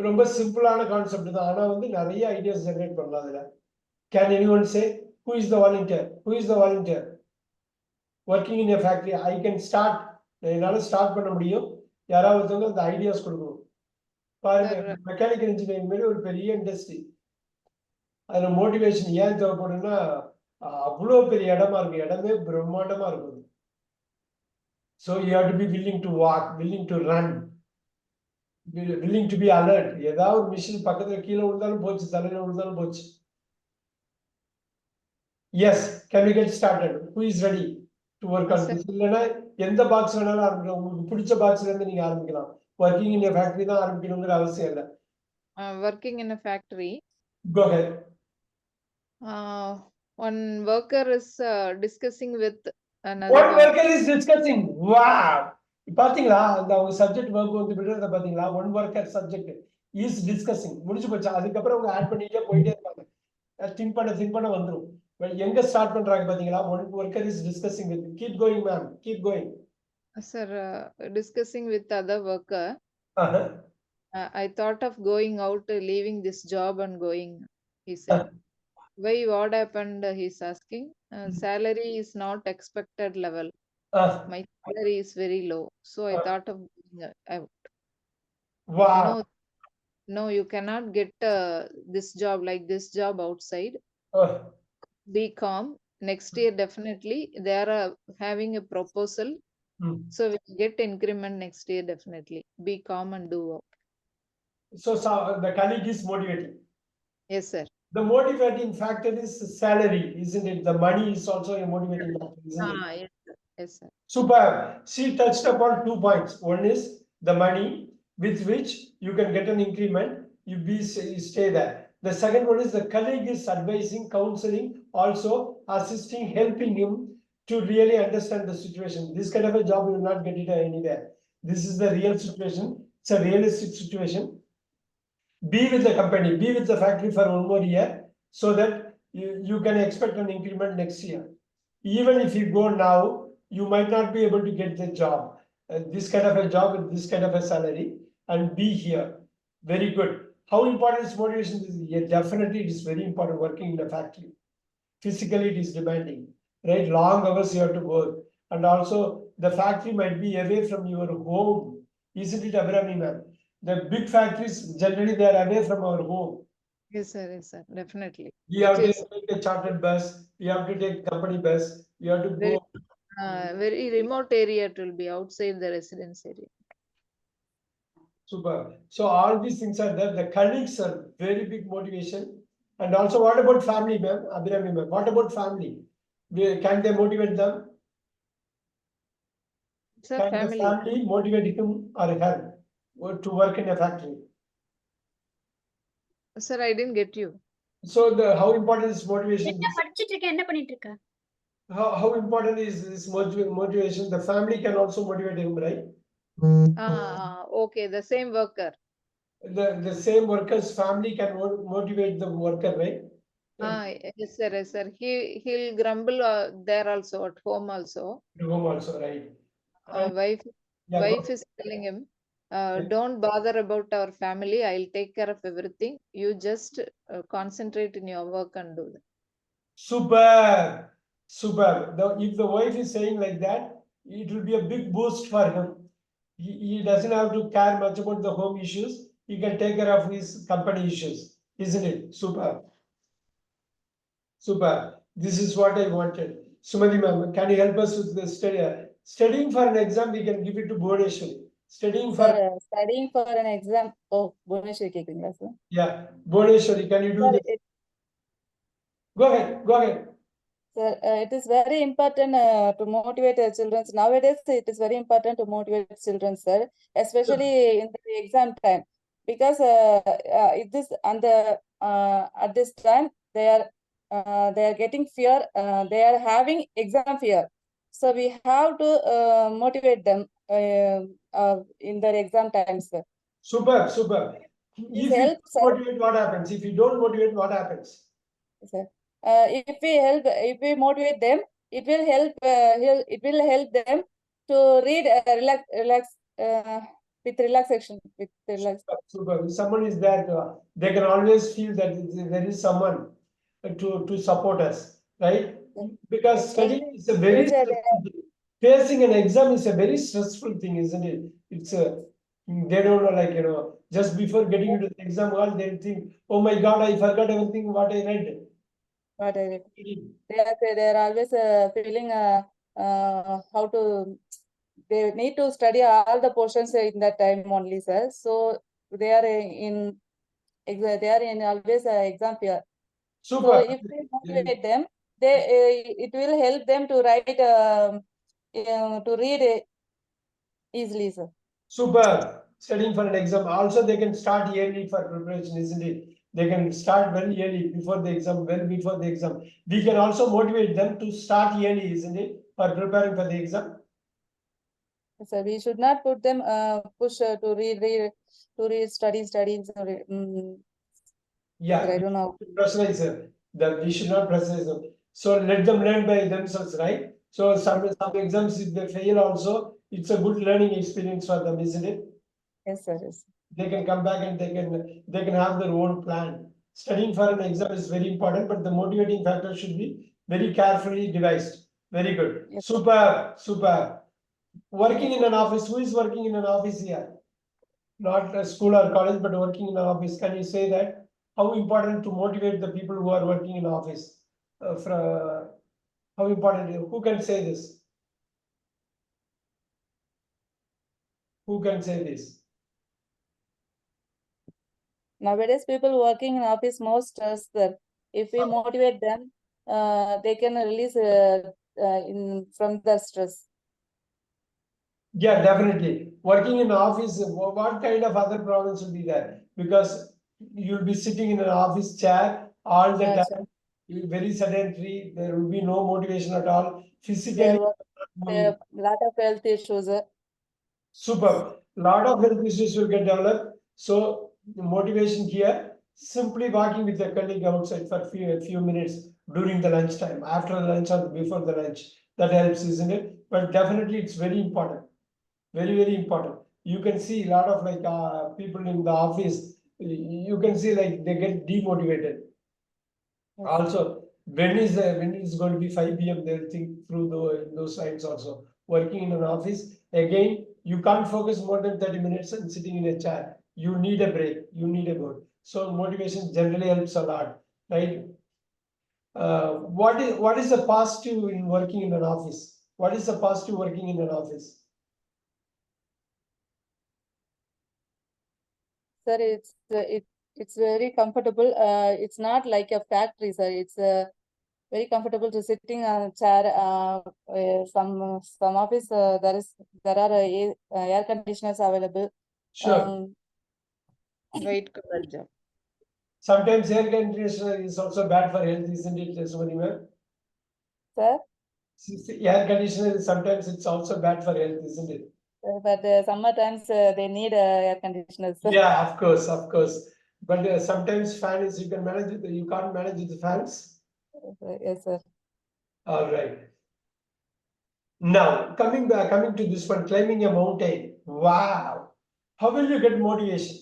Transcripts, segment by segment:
ரொம்ப சிம்பிளான கான்செப்ட் தான். ஆனா வந்து நிறைய ஐடியாஸ் ஜெனரேட் பண்ணலாம் அதுல. Can anyone say who is the volunteer? Who is the volunteer? Working in a factory. I can start. என்னால ஸ்டார்ட் பண்ண முடியும். யாராவது ஒருத்தவங்க அந்த ஐடியாஸ் கொடுக்கணும். பாருங்க, மெக்கானிக்கல் இன்ஜினியரிங் மாதிரி ஒரு பெரிய இண்டஸ்ட்ரி. அதுல மோட்டிவேஷன் ஏன் தேவைப்படும்னா அவ்வளோ பெரிய இடமா இருக்கு. இடமே பிரம்மாண்டமா இருக்கும். So you have to be willing to walk, willing to run, willing to be alert. ஏதாவது ஒரு மிஷின் பக்கத்துல கீழே விழுந்தாலும் போச்சு, தலையில விழுந்தாலும் போச்சு. Yes, can we get started? Who is ready to work on this? இல்லைன்னா எந்த பாக்ஸ் வேணாலும் ஆரம்பிக்கலாம். உங்களுக்கு பிடிச்ச பாக்ஸ்ல இருந்து நீங்க ஆரம்பிக்கலாம். Working in a factory தான் ஆரம்பிக்கணுங்கிற அவசியம் இல்லை. Working in a factory. Go ahead. One worker is discussing with another. One worker is discussing. Wow. பாத்தீங்களா அந்த அவங்க சப்ஜெக்ட் வர்க் வந்து விடுறத பாத்தீங்களா? One worker subject is discussing முடிஞ்சு போச்சு. அதுக்கப்புறம் அவங்க ஆட் பண்ணிட்டே போயிட்டே இருப்பாங்க. திங்க் பண்ண வந்துரும். எங்க ஸ்டார்ட் பண்றாங்க பாத்தீங்களா? One worker is discussing with. Keep going ma'am, keep going. Sir, discussing with other worker. I thought of going out, leaving this job and going, he said. Why, what happened? He's asking. Salary is not expected level. My salary is very low, so I thought of going out. Wow. No, you cannot get this job like this job outside. Be calm. Next year definitely they are having a proposal. So we get increment next year definitely. Be calm and do work. So the colleague is motivating. Yes, sir. The motivating factor is salary, isn't it? The money is also a motivating factor, isn't it? Yes, sir. Yes, sir. Superb. She touched upon 2 points. One is the money with which you can get an increment. You stay there. The second one is the colleague is advising, counseling, also assisting, helping him to really understand the situation. This kind of a job you will not get it anywhere. This is the real situation. It's a realistic situation. Be with the company, be with the factory for 1 more year, so that you can expect an increment next year. Even if you go now, you might not be able to get the job, this kind of a job with this kind of a salary, and be here. Very good. How important is motivation? Yeah, definitely it is very important working in a factory. Physically it is demanding, right? Long hours you have to work, and also the factory might be away from your home, isn't it, Abhrami ma'am? The big factories generally they are away from our home. Yes, sir. Yes, sir. Definitely. We have to take a chartered bus. We have to take company bus. We have to go. Very remote area. It will be outside the residence area. Super. So all these things are there. The colleagues are very big motivation. And also, what about family, ma'am? Abhirami ma'am, what about family? Can they motivate them? Sir, can family. the family motivate him or her to work in a factory? Sir, I didn't get you. So how important is motivation? How important is this motivation? The family can also motivate him, right? Okay, the same worker. The same worker's family can motivate the worker, right? Yes, sir. Yes, sir. He'll grumble there also, at home also. At home also, right? Wife is telling him, don't bother about our family. I'll take care of everything. You just concentrate in your work and do that. Super. If the wife is saying like that, it will be a big boost for him. He doesn't have to care much about the home issues. He can take care of his company issues, isn't it? Super. This is what I wanted. Sumati ma'am, can you help us with the studying for an exam? We can give it to Bhuvaneshwari. Studying for an exam. Oh, Bhuvaneshwari keeping us. Yeah, Bhuvaneshwari, can you do this? Go ahead. Sir, it is very important to motivate the children. Nowadays, it is very important to motivate children, sir, especially in the exam time, because at this time they are getting fear. They are having exam fear, so we have to motivate them in their exam times, sir. Super. If you motivate, what happens? If you don't motivate, what happens? Sir, if we motivate them, it will help them to read relax with relaxation, with relax. Super. If someone is there, they can always feel that there is someone to support us, right? Because studying is a very stressful thing. Facing an exam is a very stressful thing, isn't it? It's a they don't know, like, just before getting into the exam hall, they'll think, oh my God, I forgot everything what I read. But they are always feeling how to. They need to study all the portions in that time only, sir. So they are in they are in always exam fear. So Super. if we motivate them, they it will help them to write to read easily, sir. Super. Studying for an exam. Also, they can start early for preparation, isn't it? They can start very early before the exam, well before the exam. We can also motivate them to start early, isn't it? For preparing for the exam. So we should not put them push to read, study. Yeah, I don't know. pressurize them. That we should not pressurize them. So let them learn by themselves, right? So some exams, if they fail also, it's a good learning experience for them, isn't it? Yes, sir. Yes. They can come back and they can have their own plan. Studying for an exam is very important, but the motivating factor should be very carefully devised. Very good. Yes. Super, super. Working in an office. Who is working in an office here? Not a school or college, but working in an office. Can you say that? How important to motivate the people who are working in office? How important? Who can say this? Who can say this? Nowadays, people working in office most stressed, sir. If we motivate them, they can release from the stress. Yeah, definitely. Working in office, what kind of other problems will be there? Because you'll be sitting in an office chair all the Yes, time. You'll be very sedentary. There will be no motivation at all. there Physically, were moving. a lot of health issues. Superb. Lot of health issues will get developed. So the motivation here, simply walking with a colleague outside for a few minutes during the lunchtime, after the lunch or before the lunch. That helps, isn't it? But definitely it's very important. Very, very important. You can see a lot of like people in the office, you can see like they get demotivated. Yes. Also, when it's going to be 5 p.m., they'll think through those lines also. Working in an office, again, you can't focus more than 30 minutes and sitting in a chair. You need a break, you need a break. So motivation generally helps a lot, right? What is the positive in working in an office? What is the positive working in an office? Sir, it's very comfortable. It's not like a factory, sir. It's very comfortable to sitting on a chair. Some office there are air conditioners available. Sure. White collar job. Sometimes air conditioner is also bad for health, isn't it, Sumanima? Sir, Air conditioner sometimes it's also bad for health, isn't it? but summer times they need air conditioners. Sir. Yeah, of course, of course. But sometimes fan is you can manage it. You can't manage with the fans. Yes, sir. All right. Now coming to this one, climbing a mountain. Wow. How will you get motivation?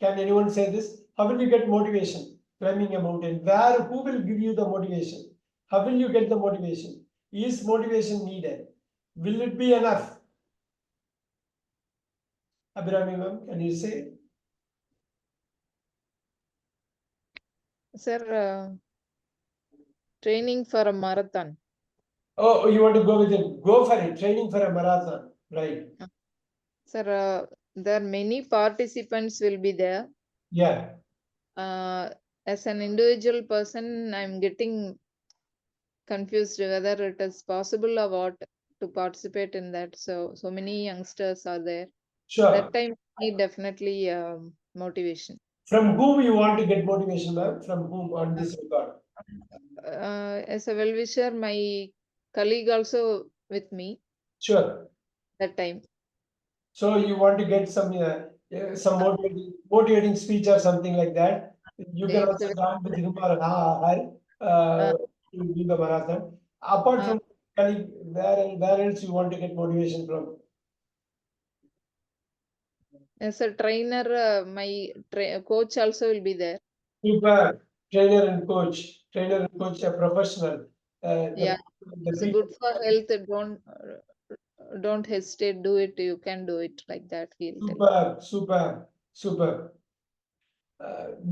Can anyone say this? How will you get motivation? Climbing a mountain. Who will give you the motivation? How will you get the motivation? Is motivation needed? Will it be enough? Abhirami ma'am, can you say? Sir, training for a marathon. Oh, you want to go with it? Go for it. Training for a marathon, right? Sir, there are many participants will be there. Yeah. As an individual person, I'm getting confused whether it is possible or what to participate in that. So many youngsters are there. Sure. That time need definitely motivation. From whom you want to get motivation, ma'am? From whom on this regard? As a well-wisher, my colleague also with me Sure. that time. So you want to get some motivating speech or something like that. You can It's also join with him or her to do the marathon. Apart uh, from colleague, where else you want to get motivation from? As a trainer, my coach also will be there. Super. Trainer and coach, a professional. Yeah, it's good for health. Don't hesitate. Do it. You can do it, like that. He'll tell. Super.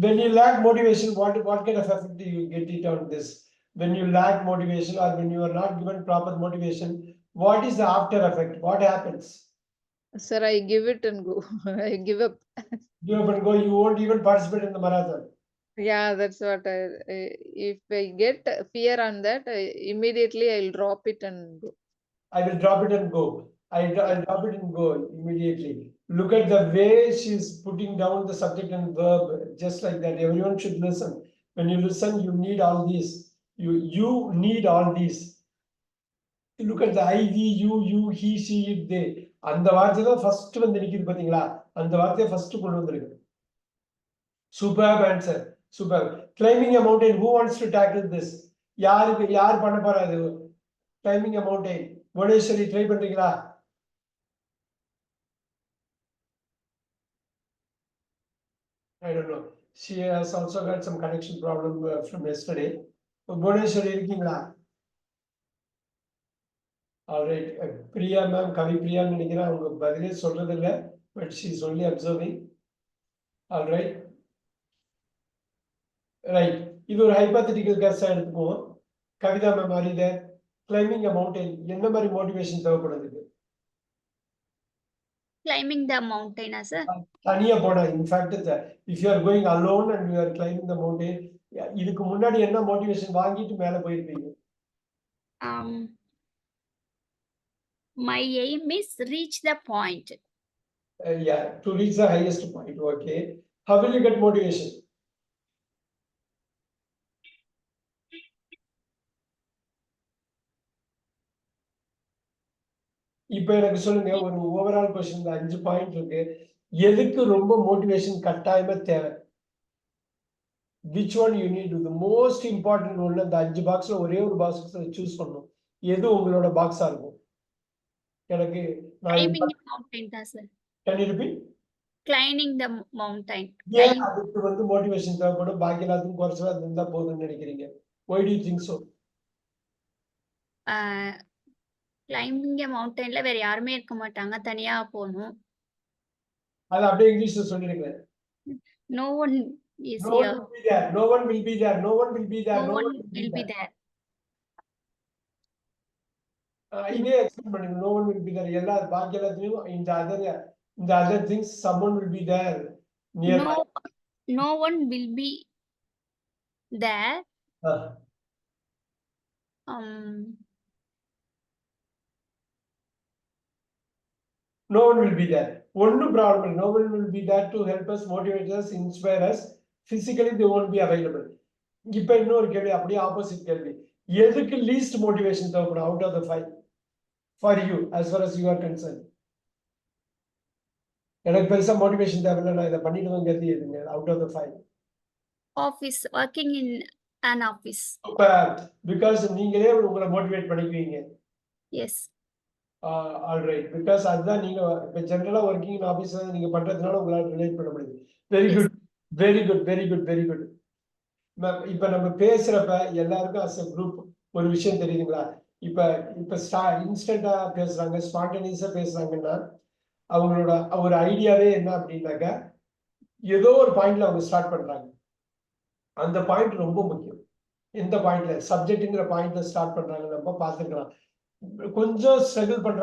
When you lack motivation, what kind of effect do you get it on this? When you lack motivation or when you are not given proper motivation, what is the after effect? What happens? Sir, I give it and go. I give up. Give up and go. You won't even participate in the marathon. Yeah, that's what if I get fear on that, immediately I'll drop it and go. I will drop it and go. I'll drop it and go immediately. Look at the way she's putting down the subject and verb, just like that. Everyone should listen. When you listen, you need all these. You need all these. Look at the I, we, you, he, she, it, they. அந்த வார்த்தை தான் first வந்து நிக்குது பாத்தீங்களா? அந்த வார்த்தையை first கொண்டு வந்திருக்கு. Superb answer. Superb. Climbing a mountain. Who wants to tackle this? யார் பண்ண போறாது? Climbing a mountain. Bhuvaneshwari try பண்றீங்களா? I don't know. She has also got some connection problem from yesterday. Bhuvaneshwari இருக்கீங்களா? All right. Priya ma'am, Kavi பிரியான்னு நினைக்கிறேன். அவங்க பதிலே சொல்றது இல்ல. But she is only observing. All right. Right. இது ஒரு hypothetical கேஸா எடுத்துக்குவோம். Kavitha ma'am are you there? Climbing a mountain. என்ன மாதிரி மோட்டிவேஷன் தேவைப்படுது? Climbing the mountain, sir. தனியா போனா, in fact, if you are going alone and you are climbing the mountain, இதுக்கு முன்னாடி என்ன மோட்டிவேஷன் வாங்கிட்டு மேல போயிருப்பீங்க? My aim is reach the point. Yeah, to reach the highest point. Okay. How will you get motivation? இப்ப எனக்கு சொல்லுங்க, ஒரு ஓவரால் क्वेश्चन 5 பாயிண்ட் இருக்கு. எதுக்கு ரொம்ப மோட்டிவேஷன் கட்டாயமா தேவை? Which one you need? The most important one, அந்த 5 பாக்ஸ்ல ஒரே ஒரு பாக்ஸ் சூஸ் பண்ணனும். எது உங்களோட பாக்ஸா இருக்கும்? எனக்கு Climbing the mountain, sir. Can you repeat? Climbing the mountain. ஏன் அதுக்கு வந்து மோட்டிவேஷன் தேவைப்படும்? பாக்கி எல்லாத்துக்கும் குறைச்சலா இருந்தா போதும்னு நினைக்கிறீங்க? Why do you think so? Climbing a mountainல வேற யாருமே இருக்க மாட்டாங்க, தனியா போணும். அது அப்படியே இங்கிலீஷ்ல சொல்லிருங்க. No one is No here. one will be there. No one will be there. No one will be there. No one will be there. இதே எக்ஸ்பிளைன் பண்ணுங்க. No one will be there. எல்லா பாக்கி எல்லாத்துலயும் இந்த other things someone will be there nearby. No one will be there. No one will be there. One problem. No one will be there to help us, motivate us, inspire us. Physically, they won't be available. இப்ப இன்னொரு கேள்வி, அப்படியே opposite கேள்வி. எதுக்கு least motivation தேவைப்படும் out of the 5 for you as far as you are concerned? எனக்கு பெருசா motivation தேவையில்லை, நான் இதை பண்ணிடுவேங்கிறது எதுங்க out of the 5? Office, working in an office. Because நீங்களே உங்களை motivate பண்ணிக்குவீங்க. Yes. All right. Because அதுதான் நீங்க இப்ப ஜெனரலா working in office நீங்க பண்றதுனால உங்களால ரிலேட் பண்ண முடியுது. Very good. Very good. Very good. Very good. இப்ப நம்ம பேசுறப்ப எல்லாருக்கும் as a group ஒரு விஷயம் தெரியுதுங்களா? இப்ப இன்ஸ்டன்டா பேசுறாங்க, ஸ்பான்டேனியஸா பேசுறாங்கன்னா அவங்களோட ஒரு ஐடியாவே என்ன அப்படின்னாக்க ஏதோ ஒரு பாயிண்ட்ல அவங்க ஸ்டார்ட் பண்றாங்க. அந்த பாயிண்ட் ரொம்ப முக்கியம். எந்த பாயிண்ட்ல சப்ஜெக்ட்ங்கிற பாயிண்ட்ல ஸ்டார்ட் பண்றாங்க நம்ம பார்த்துக்கலாம். கொஞ்சம் ஸ்ட்ரகிள் பண்ற